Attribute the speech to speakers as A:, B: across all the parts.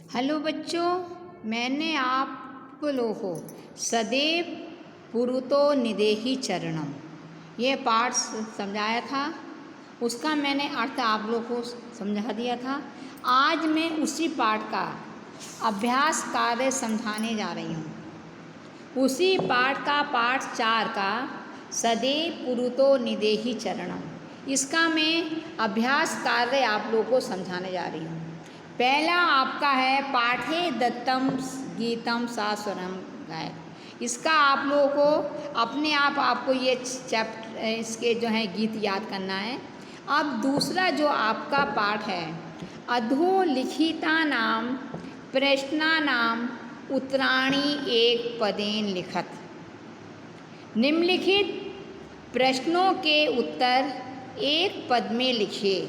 A: Hello बच्चों, मैंने आप लोगों को सदैव पुरुतो निदेहि चरणम ये पाठ समझाया था। उसका मैंने अर्थ आप लोगों को समझा दिया था। आज मैं उसी पाठ का अभ्यास कार्य समझाने जा रही हूँ। उसी पाठ का पाठ 4 का सदैव पुरुतो निदेहि चरणम, इसका मैं अभ्यास कार्य आप लोगों को समझाने जा रही हूँ। पहला आपका है पाठे दत्तम गीतम सास्वरम गाय। इसका आप लोगों को अपने आप आपको ये चैप्टर इसके जो है गीत याद करना है। अब दूसरा जो आपका पाठ है अधोलिखिता नाम प्रश्ना नाम उत्तराणी एक पदेन लिखत। निम्नलिखित प्रश्नों के उत्तर एक पद में लिखिए।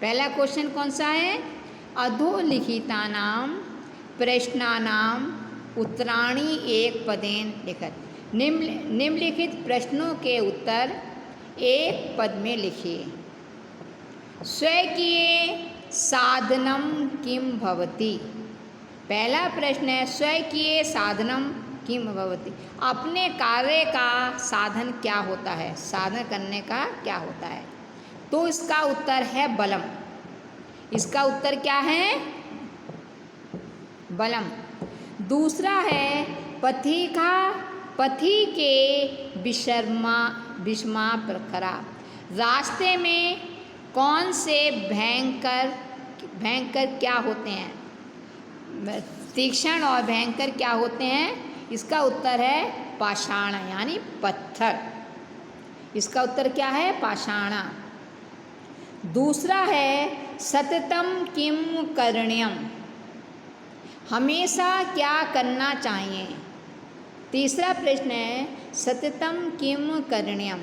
A: पहला क्वेश्चन कौन सा है? अधोलिखितानां प्रश्नानां उत्तराणि एक पदेन लिखत। निम्नलिखित प्रश्नों के उत्तर एक पद में लिखिए। स्वकीय साधनम किम भवति। पहला प्रश्न है स्वकीय साधनम किम भवति, अपने कार्य का साधन क्या होता है, साधन करने का क्या होता है? तो इसका उत्तर है बलम। इसका उत्तर क्या है? बलम। दूसरा है पथिका पथि के विषमा प्रखरा। रास्ते में कौन से भयंकर क्या होते हैं? तीक्ष्ण और भयंकर क्या होते हैं? इसका उत्तर है पाषाण यानी पत्थर। इसका उत्तर क्या है? पाषाणा। दूसरा है सततम किम करणीयम, हमेशा क्या करना चाहिए? तीसरा प्रश्न है सततम किम करणीयम,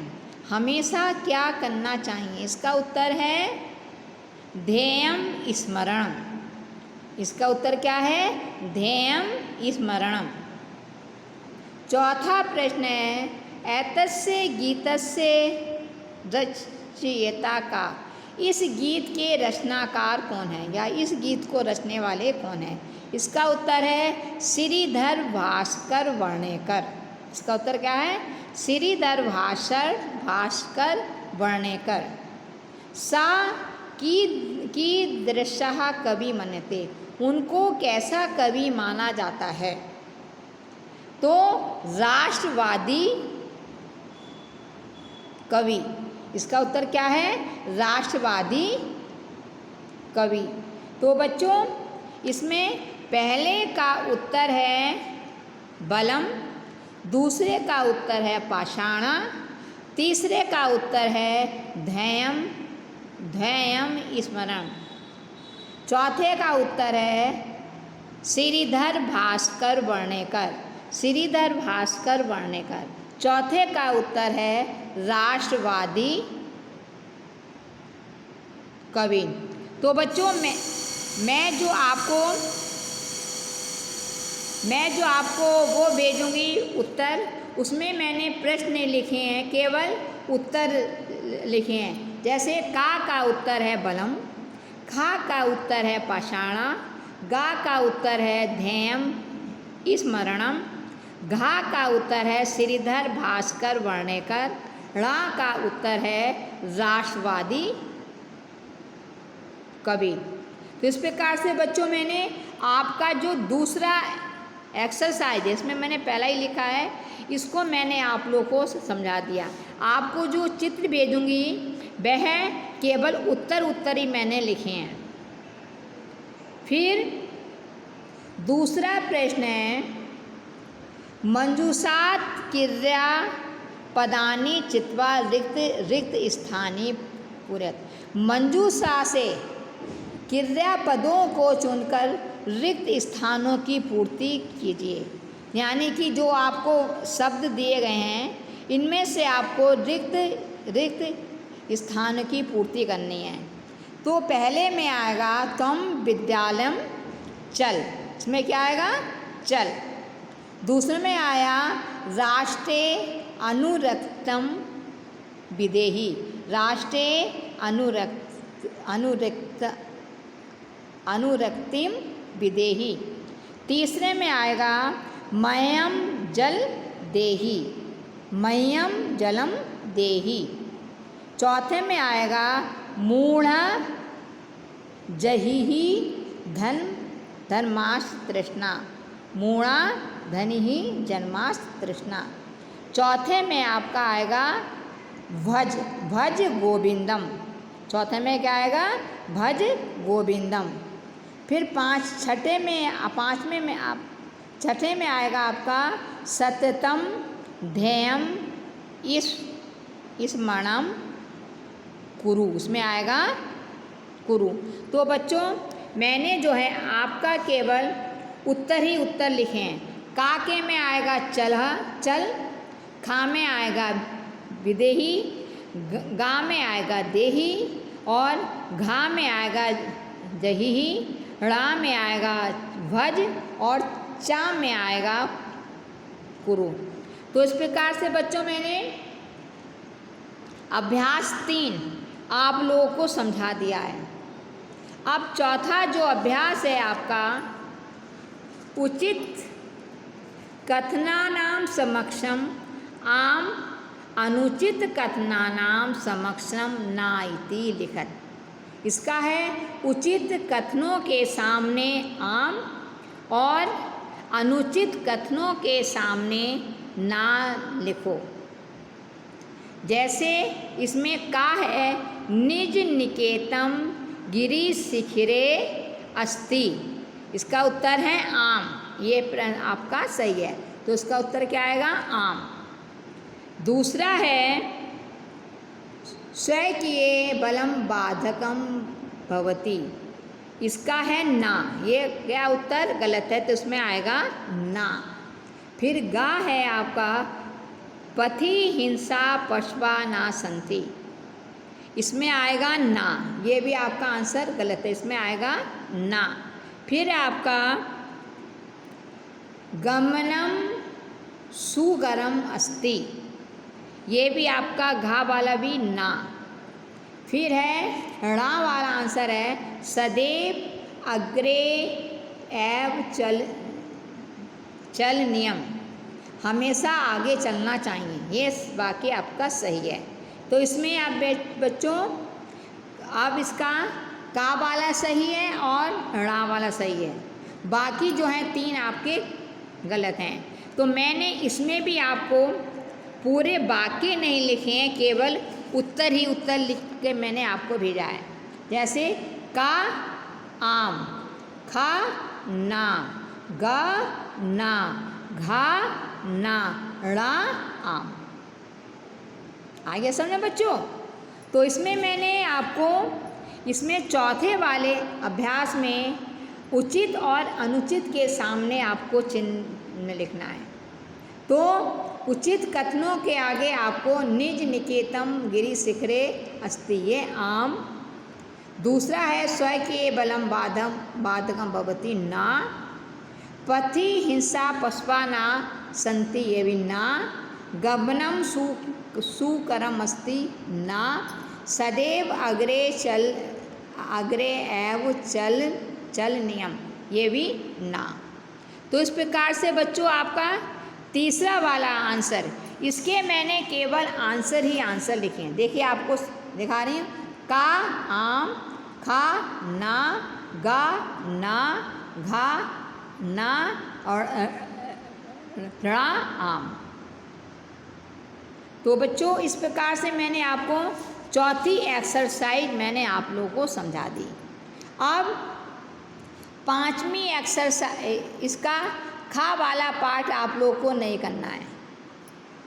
A: हमेशा क्या करना चाहिए? इसका उत्तर है ध्येयम स्मरणम। इसका उत्तर क्या है? ध्येयम स्मरणम। चौथा प्रश्न है एतस्य गीतस्य रचयिता का, इस गीत के रचनाकार कौन है या इस गीत को रचने वाले कौन है? इसका उत्तर है श्रीधर भास्कर वर्णेकर। इसका उत्तर क्या है? श्रीधर भास्कर वर्णेकर। सा की दृश्य कवि मनते, उनको कैसा कवि माना जाता है? तो राष्ट्रवादी कवि। इसका उत्तर क्या है? राष्ट्रवादी कवि। तो बच्चों इसमें पहले का उत्तर है बलम, दूसरे का उत्तर है पाषाणा, तीसरे का उत्तर है ध्येयम स्मरण, चौथे का उत्तर है श्रीधर भास्कर वर्णेकर। श्रीधर भास्कर वर्णेकर। चौथे का उत्तर है राष्ट्रवादी कवि। तो बच्चों मैं जो आपको वो भेजूंगी उत्तर, उसमें मैंने प्रश्न नहीं लिखे हैं, केवल उत्तर लिखे हैं। जैसे का उत्तर है बलम, खा का उत्तर है पाषाणा, गा का उत्तर है ध्येयम स्मरणम, घा का उत्तर है श्रीधर भास्कर वर्णेकर, ड़ा का उत्तर है राष्ट्रवादी कवि। तो इस प्रकार से बच्चों मैंने आपका जो दूसरा एक्सरसाइज है, इसमें मैंने पहला ही लिखा है, इसको मैंने आप लोगों को समझा दिया। आपको जो चित्र भेजूंगी वह केवल उत्तर ही मैंने लिखे हैं। फिर दूसरा प्रश्न है मंजूषात क्रिया पदानी चित्वा रिक्त स्थानी पुरत। मंजूषा से क्रिया पदों को चुनकर रिक्त स्थानों की पूर्ति कीजिए। यानी कि जो आपको शब्द दिए गए हैं इनमें से आपको रिक्त स्थान की पूर्ति करनी है। तो पहले में आएगा त्वम विद्यालयम चल, इसमें क्या आएगा? चल। दूसरे में आया राष्ट्रे अनुरक्तम विदेही, राष्ट्रे अनुरक्तिम विदेही। तीसरे में आएगा मह्यम जल देही, मह्यम जलम देही। चौथे में आएगा मूढ़ जहिहि धन धर्मास तृष्णा, मूढ़ा धन ही जन्मास तृष्णा। चौथे में आपका आएगा भज भज गोविंदम। चौथे में क्या आएगा? भज गोविंदम। फिर छठे में आएगा आपका सततम ध्येयम स्मरणम कुरु, उसमें आएगा कुरु। तो बच्चों मैंने जो है आपका केवल उत्तर ही उत्तर लिखे हैं। का के में आएगा चल, खा में आएगा विदेही, गा में आएगा देही, और घा में आएगा जही, ड़ा में आएगा भज, और चा में आएगा कुरु। तो इस प्रकार से बच्चों मैंने अभ्यास 3 आप लोगों को समझा दिया है। अब चौथा जो अभ्यास है आपका, उचित कथनानाम समक्षम आम अनुचित कथनानाम समक्षम ना इति लिखत। इसका है उचित कथनों के सामने आम और अनुचित कथनों के सामने ना लिखो। जैसे इसमें का है निज निकेतम गिरि शिखिरे अस्ति, इसका उत्तर है आम। ये आपका सही है, तो इसका उत्तर क्या आएगा? आम। दूसरा है स्वकीय बलम बाधकम भवति, इसका है ना। ये क्या उत्तर गलत है, तो इसमें आएगा ना। फिर गा है आपका पथि हिंसा पशवा ना संति, इसमें आएगा ना। ये भी आपका आंसर गलत है, इसमें आएगा ना। फिर आपका गमनम सुगरम अस्ति, ये भी आपका घा वाला भी ना। फिर है णा वाला आंसर है सदैव अग्रे एव चल नियम, हमेशा आगे चलना चाहिए। ये वाक्य आपका सही है। तो इसमें आप बच्चों अब इसका का वाला सही है और णा वाला सही है, बाकी जो है 3 आपके गलत हैं। तो मैंने इसमें भी आपको पूरे वाक्य नहीं लिखे हैं, केवल उत्तर ही उत्तर लिख के मैंने आपको भेजा है। जैसे का आम, खा ना, गा ना, घा ना, ड़ा आम। आगे समझे बच्चों? तो इसमें मैंने आपको इसमें चौथे वाले अभ्यास में उचित और अनुचित के सामने आपको चिन्ह लिखना है। तो उचित कथनों के आगे आपको निज निकेतम गिरि शिखरे अस्ति, ये आम। दूसरा है स्वकीय बलम बाधकम भवति ना, पथि हिंसा पशवा ना संति, ये भी ना। गमनम सुकरम अस्ति ना, सदैव अग्रे एव चल नियम, ये भी ना। तो इस प्रकार से बच्चों आपका तीसरा वाला आंसर, इसके मैंने केवल आंसर ही आंसर लिखे हैं। देखिए आपको दिखा रही हूँ, का आम, खा ना, गा ना, घा ना, और ड़ा आम। तो बच्चों इस प्रकार से मैंने आपको चौथी एक्सरसाइज मैंने आप लोगों को समझा दी। अब 5वीं एक्सरसाइज, इसका खा वाला पार्ट आप लोग को नहीं करना है,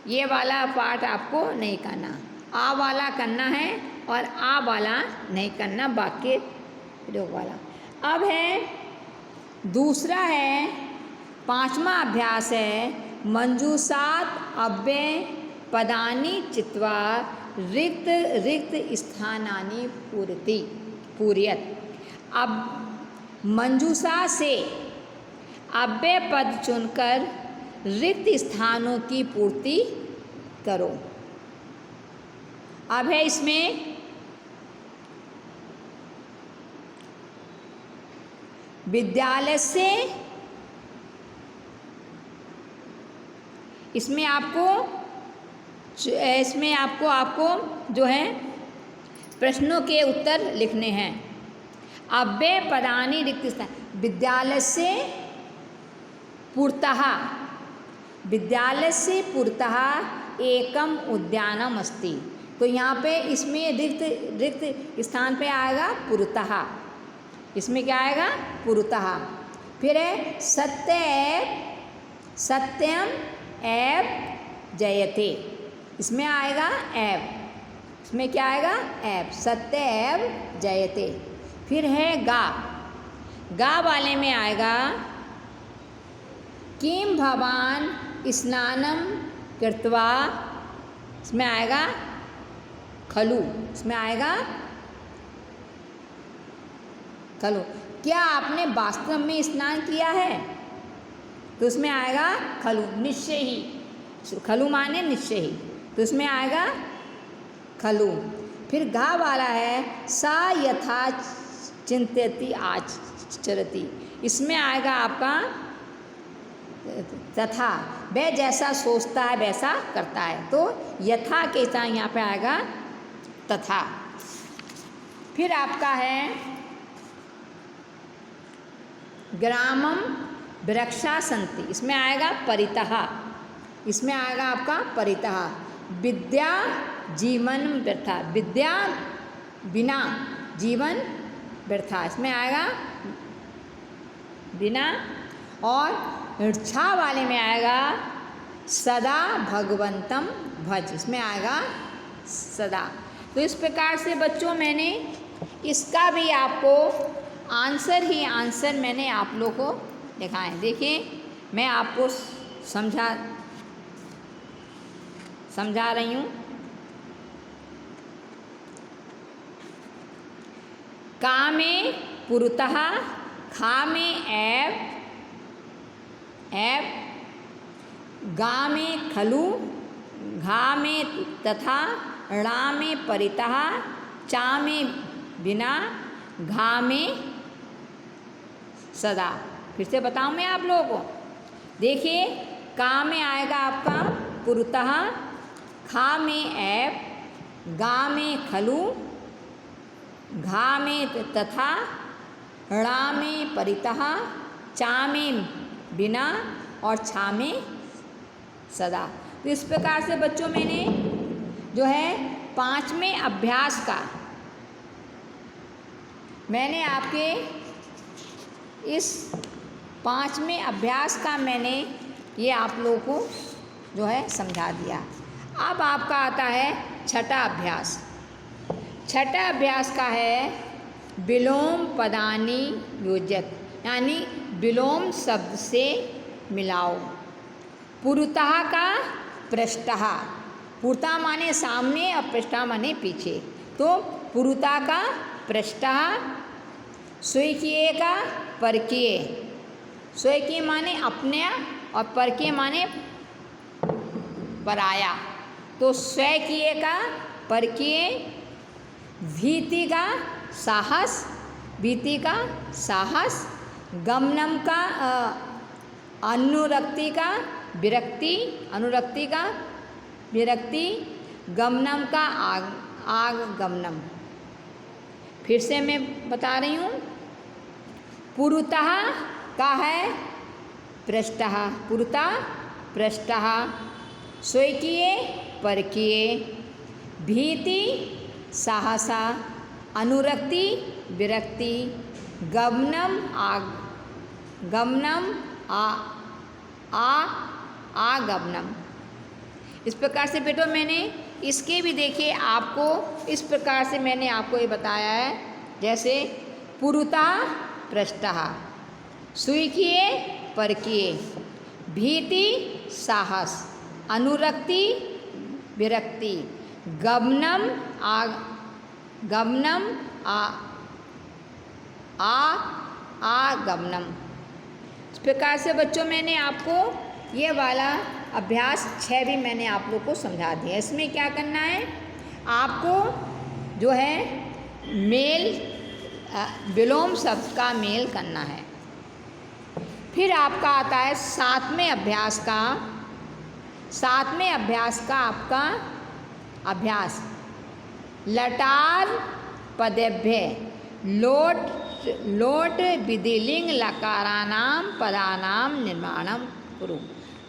A: ये वाला पार्ट आपको नहीं करना, आ वाला करना है और आ वाला नहीं करना, बाकी प्रयोग वाला। अब है दूसरा है 5वां अभ्यास है मंजूषात अव्यय पदानि चित्वा रिक्त स्थानानि पूर्यत। अब मंजूषा से अव्यय पद चुनकर रिक्त स्थानों की पूर्ति करो। अब है इसमें विद्यालय से, इसमें आपको जो है प्रश्नों के उत्तर लिखने हैं। अव्यय पदानि रिक्त स्थान, विद्यालय से पुरतः एकम उद्यानम अस्ति। तो यहाँ पे इसमें रिक्त स्थान पे आएगा पुरतः, इसमें क्या आएगा पुरतः। फिर है सत्यम एव जयते, इसमें आएगा एव, इसमें क्या आएगा एव, सत्य एव जयते। फिर है गा वाले में आएगा किम भवान स्नानम कृत्वा, इसमें आएगा खलु, इसमें आएगा खलु, क्या आपने वास्तव में स्नान किया है, तो उसमें आएगा खलु, निश्चय ही, खलु माने निश्चय ही, तो उसमें आएगा खलु। फिर गा वाला है सा यथा चिंत्यति आचरति, इसमें आएगा आपका तथा, वह जैसा सोचता है वैसा करता है, तो यथा के साथ यहाँ पे आएगा तथा। फिर आपका है ग्रामम वृक्षा सन्ति, इसमें आएगा परितः, इसमें आएगा आपका परितः। विद्या जीवन व्यर्था, विद्या बिना जीवन व्यर्था, इसमें आएगा बिना। और छा वाले में आएगा सदा भगवंतम भज, इसमें आएगा सदा। तो इस प्रकार से बच्चों मैंने इसका भी आपको आंसर मैंने आप लोगों को दिखाए। देखिए मैं आपको समझा रही हूँ। का में पुरतः, खा में एव, गा में खलु, घा में तथा, ड़ा में परितः, चा में बिना, घा में सदा। फिर से बताऊं मैं आप लोगों को, देखिए का में आएगा आपका पुरतः, खा में एव, गा में खलु, घा में तथा, ड़ा में परितः, चा में बिना और छा में सदा। तो इस प्रकार से बच्चों मैंने जो है 5वें अभ्यास का मैंने आपके इस 5वें अभ्यास का मैंने ये आप लोगों को जो है समझा दिया। अब आपका आता है छठा अभ्यास। छठा अभ्यास का है विलोम पदानि योजक, यानी विलोम शब्द से मिलाओ। पुरतः का पृष्ठः, पुरतः माने सामने और पृष्ठः माने पीछे, तो पुरतः का पृष्ठः, स्वकीय का परकीय, स्वकीय माने अपने और परकीय माने पराया, तो स्वकीय का परकीय, भीति का साहस, भीति का साहस, गमनम का अनुरक्ति का विरक्ति, अनुरक्ति का विरक्ति, गमनम का आगमनम। फिर से मैं बता रही हूँ, पुरतः का है पृष्ठः, पुरतः पृष्ठः, स्वकीय परकीय, भीति साहसा, अनुरक्ति विरक्ति, गमनम आगमनम। इस प्रकार से बेटो मैंने इसके भी देखिए आपको इस प्रकार से मैंने आपको ये बताया है, जैसे पुरतः पृष्ठः, स्वकीय परकीय, भीति साहस, अनुरक्ति विरक्ति, गमनम आगमनम। इस प्रकार से बच्चों मैंने आपको ये वाला अभ्यास 6 भी मैंने आप लोग को समझा दिया। इसमें क्या करना है, आपको जो है मेल विलोम शब्द का मेल करना है। फिर आपका आता है सातवें अभ्यास का आपका अभ्यास। लटार पदेभ्य लोट विधिलिंग लकारानाम पदानाम निर्माणम कुरु।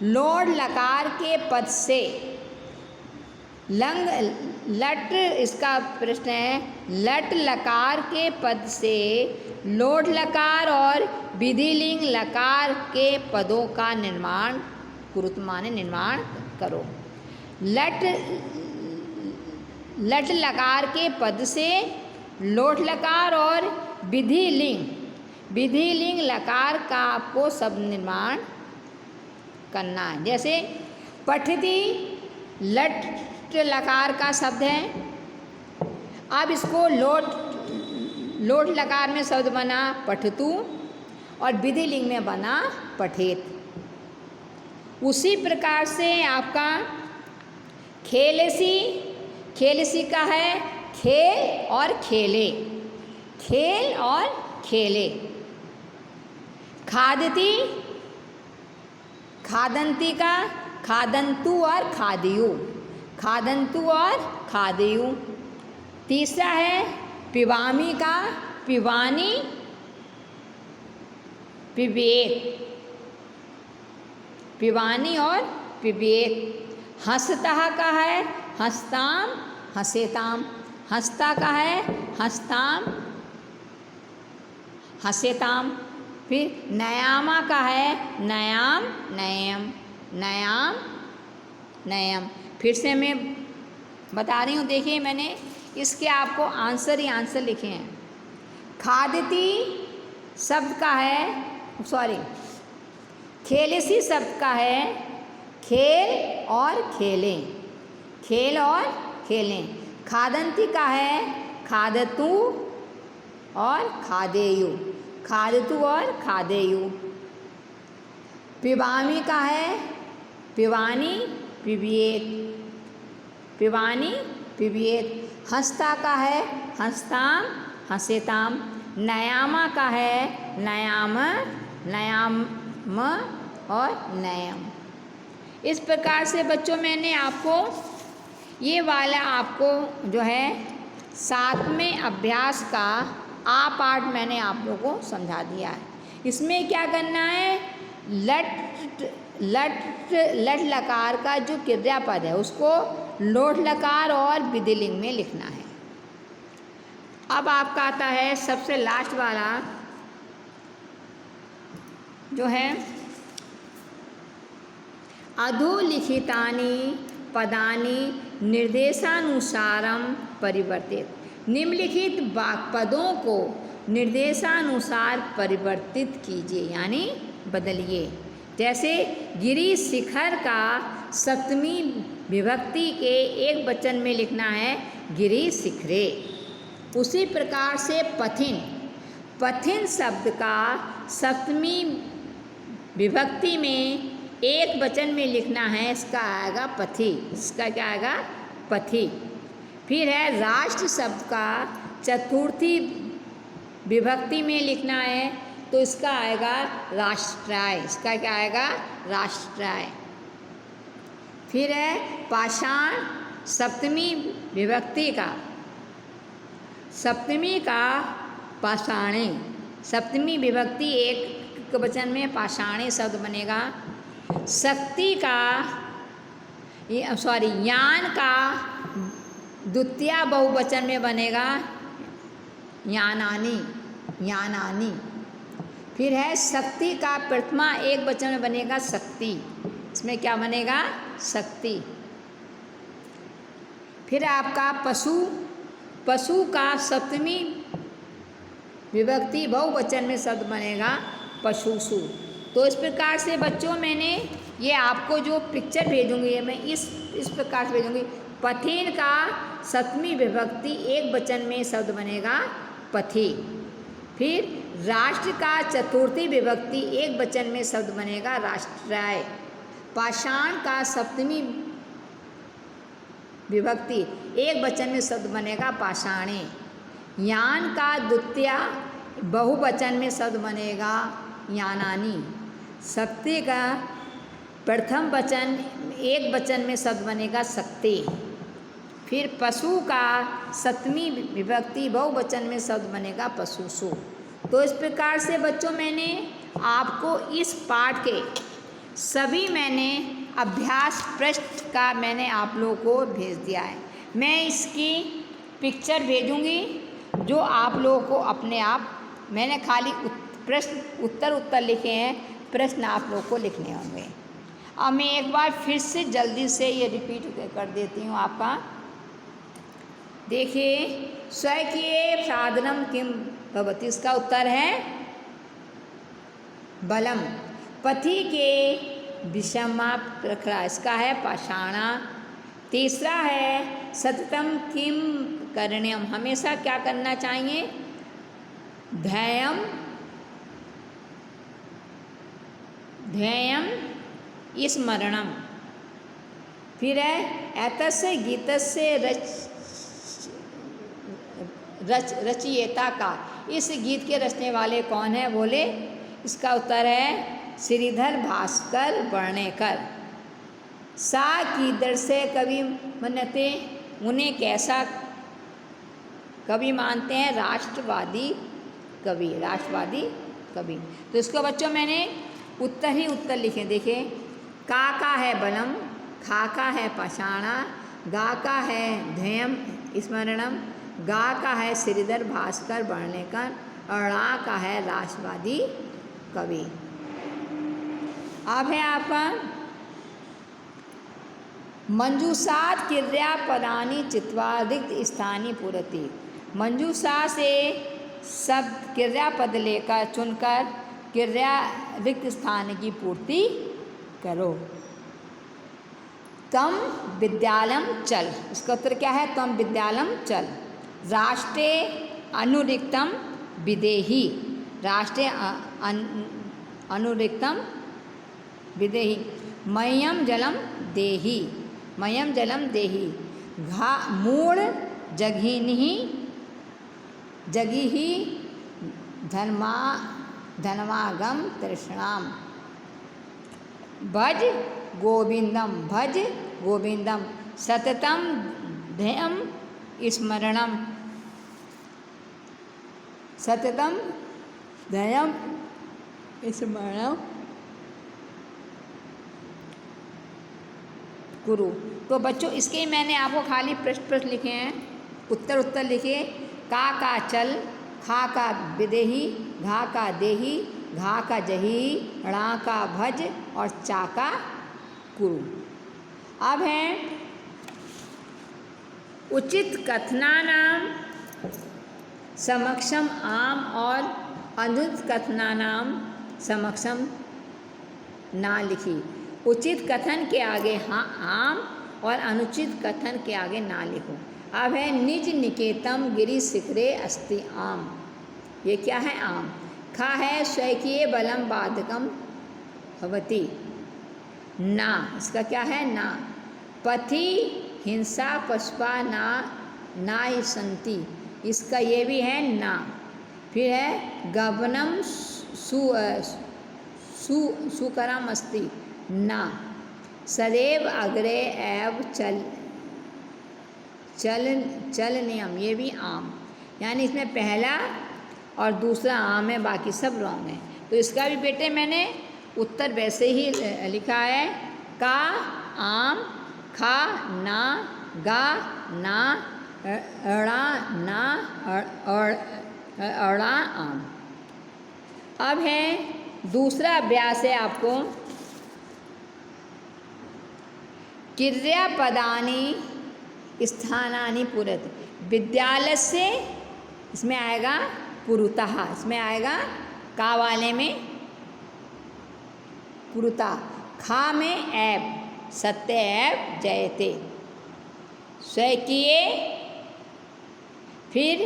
A: लोट लकार के पद से लंग लट, इसका प्रश्न है, लट लकार के पद से लोट लकार और विधिलिंग लकार के पदों का निर्माण कुरुत माने निर्माण करो। लट लकार के पद से लोट लकार और विधिलिंग लकार का आपको शब्द निर्माण करना है। जैसे पठती लट लकार का शब्द है, अब इसको लोट लकार में शब्द बना पठतु और विधिलिंग में बना पठेत। उसी प्रकार से आपका खेलसी का है खेल और खेले, खेल और खेले। खादंती का खादंतु और खादयु। तीसरा है पिवामी का पिवानी पिवानी और पिबेक। हंसता का है हंसताम हंसेताम। हंसता का है हंसताम हंसेताम। फिर नयामा का है नयाम नयम। फिर से मैं बता रही हूँ, देखिए मैंने इसके आपको आंसर ही आंसर लिखे हैं। खादती शब्द का है, सॉरी, खेलसी शब्द का है खेल और खेलें, खेल और खेलें। खादंती का है खादतु और खादेयु, खादतु और खादेयु। पिवामी का है पिवानी पिबियेत। हंसता का है हंसताम हंसेताम। नयामा का है नयाम और नयम। इस प्रकार से बच्चों मैंने आपको ये वाला आपको जो है सातवें अभ्यास का आ पाठ मैंने आप लोगों को समझा दिया है। इसमें क्या करना है, लट लकार का जो क्रियापद है उसको लोट लकार और विधिलिंग में लिखना है। अब आपका आता है सबसे लास्ट वाला जो है अधोलिखितानि पदानि निर्देशानुसारम परिवर्तित। निम्नलिखित पदों को निर्देशानुसार परिवर्तित कीजिए, यानी बदलिए। जैसे गिरी शिखर का सप्तमी विभक्ति के एक वचन में लिखना है गिरी शिखरे। उसी प्रकार से पथिन शब्द का सप्तमी विभक्ति में एक वचन में लिखना है, इसका आएगा पथि। इसका क्या आएगा, पथि। फिर है राष्ट्र शब्द का चतुर्थी विभक्ति में लिखना है तो इसका आएगा राष्ट्राय। इसका क्या आएगा, राष्ट्राय। फिर है पाषाण सप्तमी विभक्ति का, सप्तमी का पाषाणे। सप्तमी विभक्ति एक वचन में पाषाणे शब्द बनेगा। शक्ति का यान का द्वितीय बहुवचन में बनेगा यानानी। फिर है शक्ति का प्रथमा एक वचन में बनेगा शक्ति। इसमें क्या बनेगा, शक्ति। फिर आपका पशु का सप्तमी विभक्ति बहुवचन में शब्द बनेगा पशुषु। तो इस प्रकार से बच्चों मैंने ये आपको जो पिक्चर भेजूंगी मैं इस प्रकार से भेजूंगी। पथिन का सप्तमी विभक्ति एक वचन में शब्द बनेगा पथि। फिर राष्ट्र का चतुर्थी विभक्ति एक वचन में शब्द बनेगा राष्ट्राय। पाषाण का सप्तमी विभक्ति एक वचन में शब्द बनेगा पाषाणे। यान का द्वितीय बहुवचन में शब्द बनेगा यानानी। शक्ति का प्रथम वचन एक वचन में शब्द बनेगा शक्ति। फिर पशु का सप्तमी विभक्ति बहुवचन में शब्द बनेगा पशुषु। तो इस प्रकार से बच्चों मैंने आपको इस पाठ के सभी मैंने अभ्यास पृष्ठ का मैंने आप लोगों को भेज दिया है। मैं इसकी पिक्चर भेजूंगी जो आप लोगों को अपने आप, मैंने खाली प्रश्न उत्तर लिखे हैं, प्रश्न आप लोगों को लिखने होंगे। अब मैं एक बार फिर से जल्दी से ये रिपीट कर देती हूँ आपका। देखिए, स्वकीय साधनम किम भवति, इसका उत्तर है बलम। पथि के विषमा प्रखरा, इसका है पाषाणा। तीसरा है सततम किम करणीयम, हमेशा क्या करना चाहिए, ध्येयम स्मरणम। फिर है एतस्य गीतस्य रचयिता का, इस गीत के रचने वाले कौन है, बोले इसका उत्तर है श्रीधर भास्कर वर्णेकर। सा कीदृशे कवि मन्यते, उन्हें कैसा कवि मानते हैं, राष्ट्रवादी कवि, राष्ट्रवादी कवि। तो इसको बच्चों मैंने उत्तर ही उत्तर लिखे। देखिए, का है बलम, खा का है पाषाणा, गा का है ध्येयम स्मरणम, गा का है श्रीधर भास्कर वर्णेकर, और ड़ा का है राष्ट्रवादी कवि। अब है आपका मंजूषात क्रियापदानि चित्वा रिक्त स्थानी पूरति। मंजूषा से शब्द क्रियापद लेकर चुनकर क्रिया रिक्त स्थान की पूर्ति करो। तम विद्यालम चल, इसका उत्तर क्या है, तम विद्यालम चल। राष्ट्रे अनुरिक्तम विदेही, राष्ट्रे अनुरिक्तम विदेही। मह्यम जलम देही, मह्यम जलम देही। घा मूढ़ जघिन्हि जगिहि धनमागम तृष्णाम। भज गोविंदम सततम ध्येयम स्मरणम, सततम ध्येयम स्मरणम गुरु। तो बच्चों इसके मैंने आपको खाली प्रश्न लिखे हैं, उत्तर लिखे। का चल, खा का विदेही, घा का देही, घा का जही, ड़ा का भज और चा का कुरु। अब है उचित कथनानाम समक्षम आम और अनुचित कथनानाम समक्षम ना लिखी। उचित कथन के आगे हाँ आम और अनुचित कथन के आगे ना लिखो। अब है निज निकेतम गिरि शिखरे अस्ति आम, ये क्या है, आम। खा है स्वकीय बलम बाधकम भवति, ना, इसका क्या है, ना। पथि हिंसा पशुपा ना संति, इसका ये भी है ना। फिर है गबनम सुकरम अस्ति, ना। सदैव अग्रे एव चल नियम, ये भी आम। यानी इसमें पहला और दूसरा आम है, बाकी सब रॉन्ग है। तो इसका भी बेटे मैंने उत्तर वैसे ही लिखा है। का आम, खा ना, गा ना, अड़ा ना और अड़ा आम। अब है दूसरा अभ्यास है आपको, क्रियापदानि स्थानानि पूरत। विद्यालय से इसमें आएगा पुरुतः, इसमें आएगा का वाले में पुरुता, खा में ऐब, सत्य ऐब जयते, स्वकीय। फिर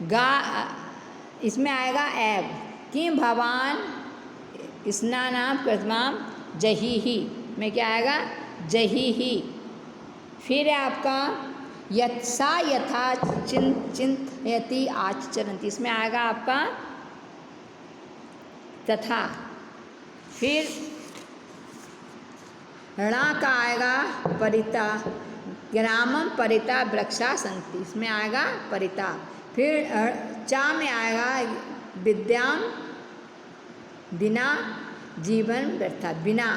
A: गा इसमें आएगा ऐब, किम भवान स्नानाम कृतवाम जही ही, में क्या आएगा, जही ही। फिर है आपका यत्सा यथा चिंतयति आचरन्ति, इसमें आएगा आपका तथा। फिर णा का आएगा परिता, ग्रामम परिता वृक्षा संति, इसमें आएगा परिता। फिर चा में आएगा विद्याम बिना जीवन व्यर्था, बिना।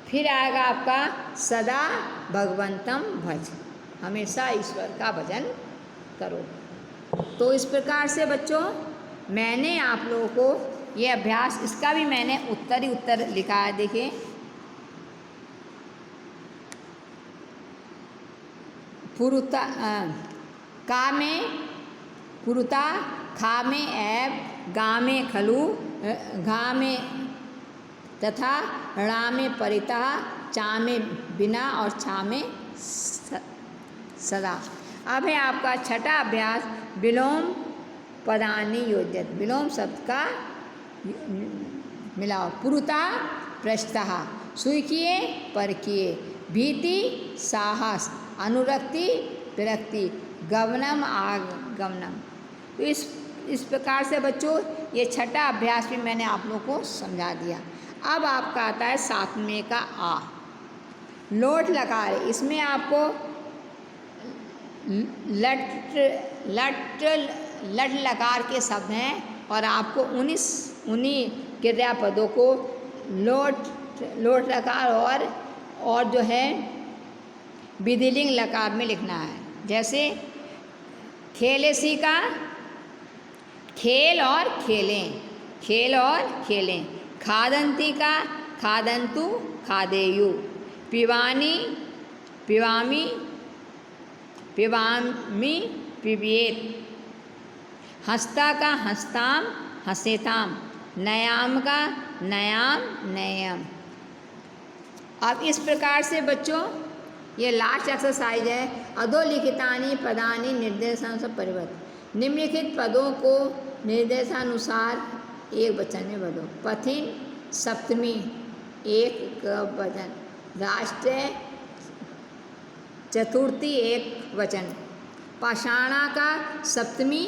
A: फिर आएगा आपका सदा भगवंतम भज, हमेशा ईश्वर का भजन करो। तो इस प्रकार से बच्चों मैंने आप लोगों को ये अभ्यास, इसका भी मैंने उत्तर ही उत्तर लिखा है, देखिए। पुरुता का में पुरुता, खा में ऐब, गा में खलु, घा में तथा, णा में परिता, चा में बिना और छा में सदा। अब है आपका छठा अभ्यास विलोम पदानि योज्यत, विलोम शब्द का मिलाओ। पुरुता पृष्ठः, स्वीकिए परकीय, भीति साहस, अनुरक्ति विरक्ति, गमनम आगमनम। तो इस प्रकार से बच्चों ये छठा अभ्यास भी मैंने आप लोगों को समझा दिया। अब आपका आता है सातवें का आ, लोट लकार। इसमें आपको लट लकार के शब्द हैं और आपको उन्हीं क्रियापदों को लोट लकार और जो है विधिलिंग लकार में लिखना है। जैसे खेलेसी का खेल और खेलें, खेल और खेलें। खादंती का खादंतु खादेयु, पिबानी पिबामी पिबामी पिबेत, हंसता का हंसताम हंसेताम, नयाम का नयाम नयम। अब इस प्रकार से बच्चों ये लास्ट एक्सरसाइज है। अधोलिखितानि पदानि निर्देशानुसार परिवर्त, निम्नलिखित पदों को निर्देशानुसार एक वचन में बदलो। पथिन सप्तमी एक वचन, राष्ट्र चतुर्थी एक वचन। पाषाणा का सप्तमी,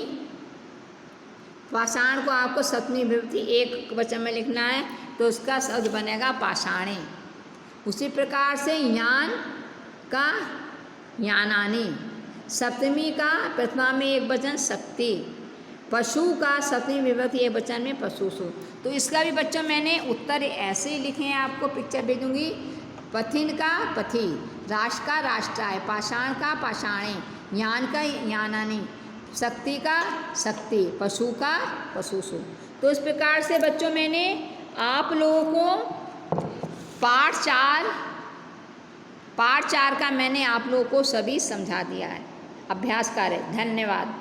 A: पाषाण को आपको सप्तमी विभक्ति एक वचन में लिखना है, तो उसका शब्द बनेगा पाषाणे। उसी प्रकार से यान का यानानी, सप्तमी का प्रथमा में एक वचन शक्ति, पशु का सप्तमी विभक्ति एक वचन में पशुषु। तो इसका भी बच्चों मैंने उत्तर ऐसे ही लिखे हैं, आपको पिक्चर भेजूंगी। पथिन का पथि, राष्ट्र का राष्ट्राय, पाषाण का पाषाणे, यान का यानानी, शक्ति का शक्ति, पशु का पशुषु। तो इस प्रकार से बच्चों मैंने आप लोगों को पाठ 4 का मैंने आप लोगों को सभी समझा दिया है। अभ्यास कार्य। धन्यवाद।